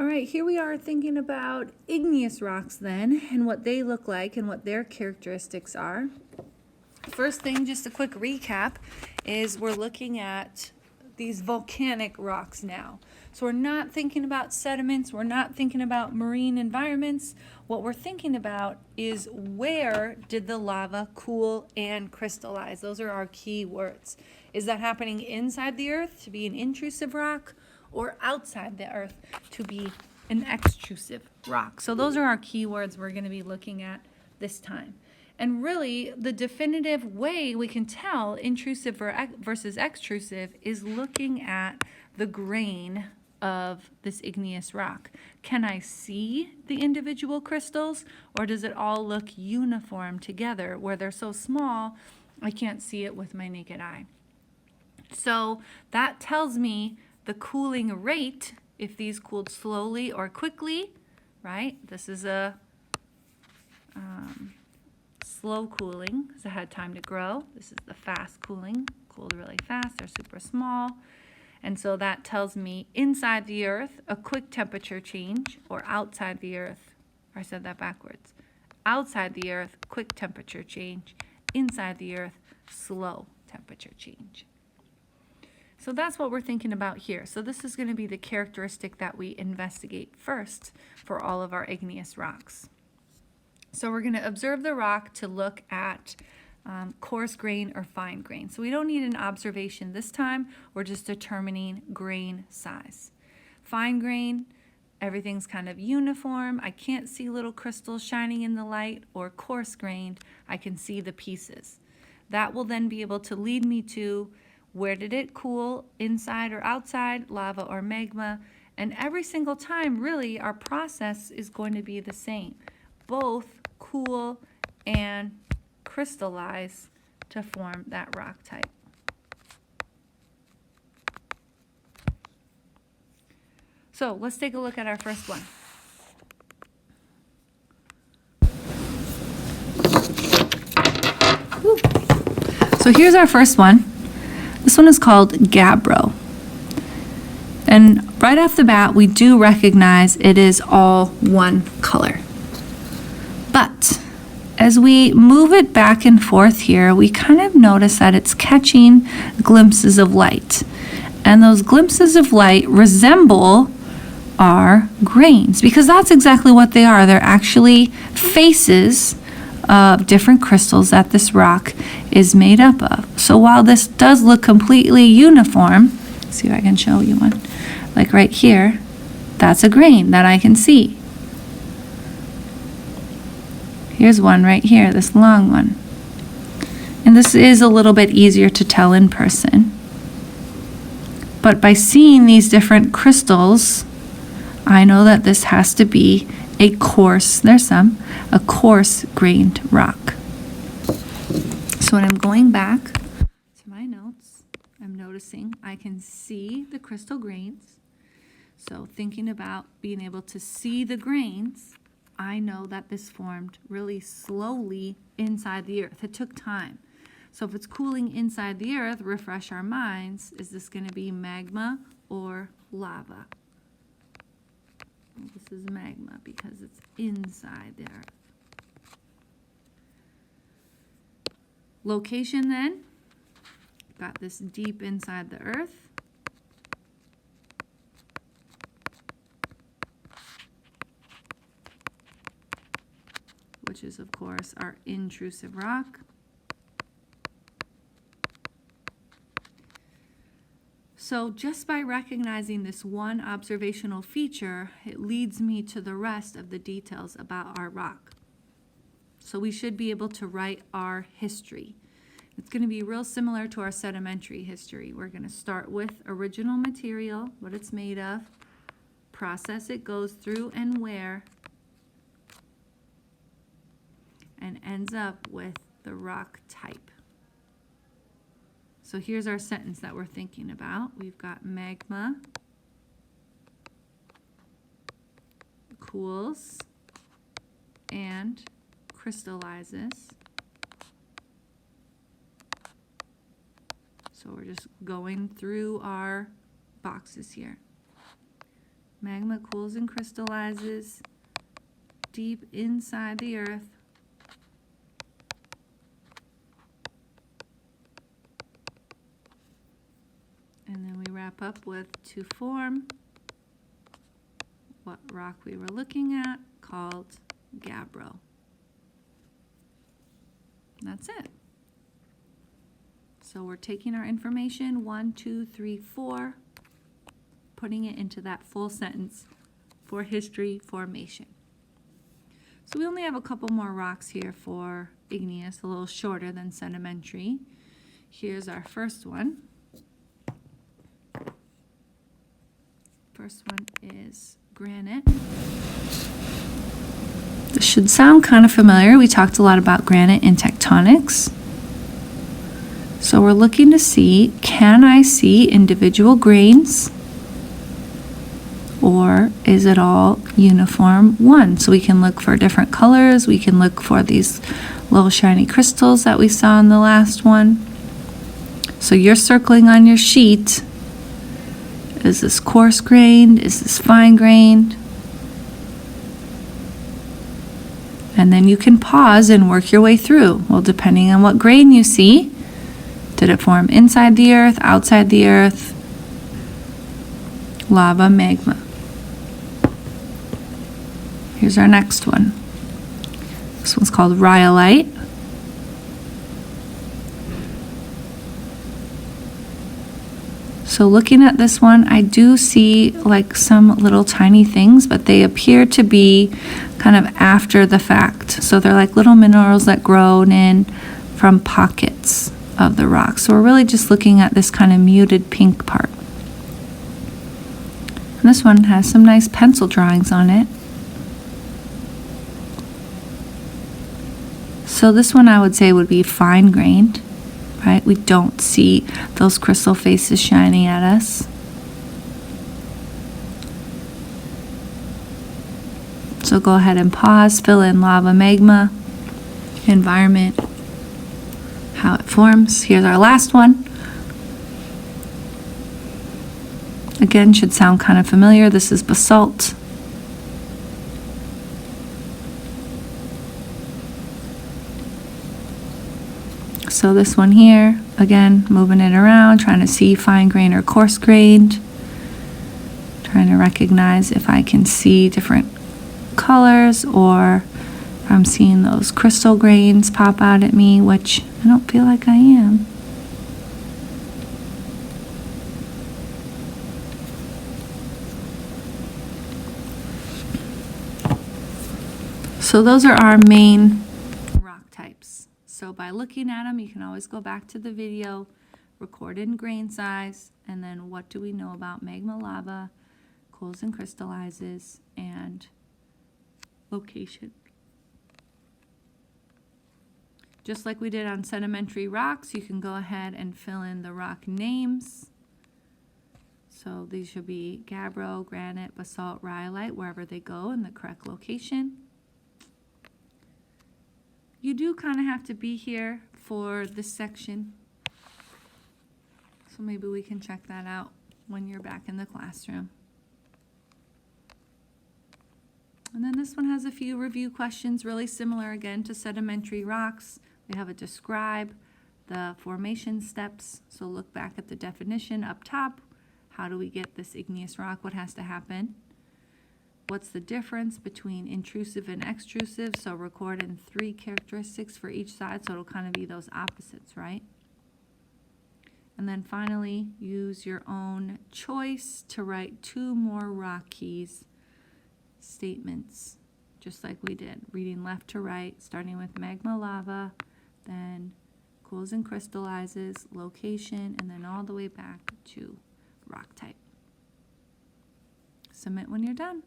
All right, here we are thinking about igneous rocks then, and what they look like and what their characteristics are. First thing, just a quick recap, is we're looking at these volcanic rocks now. So we're not thinking about sediments, we're not thinking about marine environments. What we're thinking about is where did the lava cool and crystallize? Those are our key words. Is that happening inside the earth to be an intrusive rock, or outside the earth to be an extrusive rock? So those are our keywords we're going to be looking at this time. And really, the definitive way we can tell intrusive versus extrusive is looking at the grain of this igneous rock. Can I see the individual crystals, or does it all look uniform together where they're so small I can't see it with my naked eye? So that tells me the cooling rate, if these cooled slowly or quickly, right? This is a slow cooling because it had time to grow. This is the fast cooling, cooled really fast, they're super small. And so that tells me inside the earth, a quick temperature change, or outside the earth, or I said that backwards. Outside the earth, quick temperature change. Inside the earth, slow temperature change. So that's what we're thinking about here. So this is going to be the characteristic that we investigate first for all of our igneous rocks. So we're going to observe the rock to look at coarse grain or fine grain. So we don't need an observation this time. We're just determining grain size. Fine grain, everything's kind of uniform. I can't see little crystals shining in the light. Or coarse grained, I can see the pieces. That will then be able to lead me to where did it cool, inside or outside, lava or magma. And every single time, really, our process is going to be the same. Both cool and crystallize to form that rock type. So let's take a look at our first one. Woo. So here's our first one. This one is called gabbro. And right off the bat, we do recognize it is all one color. But as we move it back and forth here, we kind of notice that it's catching glimpses of light. And those glimpses of light resemble our grains, because that's exactly what they are. They're actually faces of different crystals that this rock is made up of. So while this does look completely uniform, see if I can show you one, like right here, that's a grain that I can see. Here's one right here, this long one. And this is a little bit easier to tell in person. But by seeing these different crystals, I know that this has to be a coarse, a coarse grained rock. So when I'm going back to my notes, I'm noticing I can see the crystal grains. So thinking about being able to see the grains, I know that this formed really slowly inside the earth. It took time. So if it's cooling inside the earth, refresh our minds, is this going to be magma or lava? Well, this is magma because it's inside the earth. Location then, got this deep inside the earth. Which is, of course, our intrusive rock. So just by recognizing this one observational feature, it leads me to the rest of the details about our rock. So we should be able to write our history. It's going to be real similar to our sedimentary history. We're going to start with original material, what it's made of, process it goes through and where, and ends up with the rock type. So here's our sentence that we're thinking about. We've got magma cools and crystallizes. So we're just going through our boxes here. Magma cools and crystallizes deep inside the earth. And then we wrap up with to form what rock we were looking at, called gabbro. That's it. So we're taking our information, 1, 2, 3, 4, putting it into that full sentence for history formation. So we only have a couple more rocks here for igneous, a little shorter than sedimentary. Here's our first one. First one is granite. This should sound kind of familiar. We talked a lot about granite in tectonics. So we're looking to see, can I see individual grains? Or is it all uniform one? So we can look for different colors. We can look for these little shiny crystals that we saw in the last one. So you're circling on your sheet. Is this coarse grained? Is this fine grained? And then you can pause and work your way through. Well, depending on what grain you see, did it form inside the earth, outside the earth? Lava, magma. Here's our next one. This one's called Rhyolite. So looking at this one, I do see like some little tiny things, but they appear to be kind of after the fact. So they're like little minerals that grow in from pockets of the rock. So we're really just looking at this kind of muted pink part. And this one has some nice pencil drawings on it. So this one I would say would be fine grained, right? We don't see those crystal faces shining at us. So go ahead and pause, fill in lava, magma, environment, how it forms. Here's our last one. Again, should sound kind of familiar. This is basalt. So this one here, again, moving it around, trying to see fine grained or coarse grained. Trying to recognize if I can see different colors or if I'm seeing those crystal grains pop out at me, which I don't feel like I am. So those are our main rock types. So by looking at them, you can always go back to the video, record in grain size, and then what do we know about magma lava, cools and crystallizes, and location. Just like we did on sedimentary rocks, you can go ahead and fill in the rock names. So these should be gabbro, granite, basalt, rhyolite, wherever they go in the correct location. You do kind of have to be here for this section. So maybe we can check that out when you're back in the classroom. And then this one has a few review questions, really similar again to sedimentary rocks. We have a describe the formation steps. So look back at the definition up top. How do we get this igneous rock? What has to happen? What's the difference between intrusive and extrusive? So record in 3 characteristics for each side, so it'll kind of be those opposites, right? And then finally, use your own choice to write 2 more rock keys statements, just like we did, reading left to right, starting with magma lava, then cools and crystallizes, location, and then all the way back to rock type. Submit when you're done.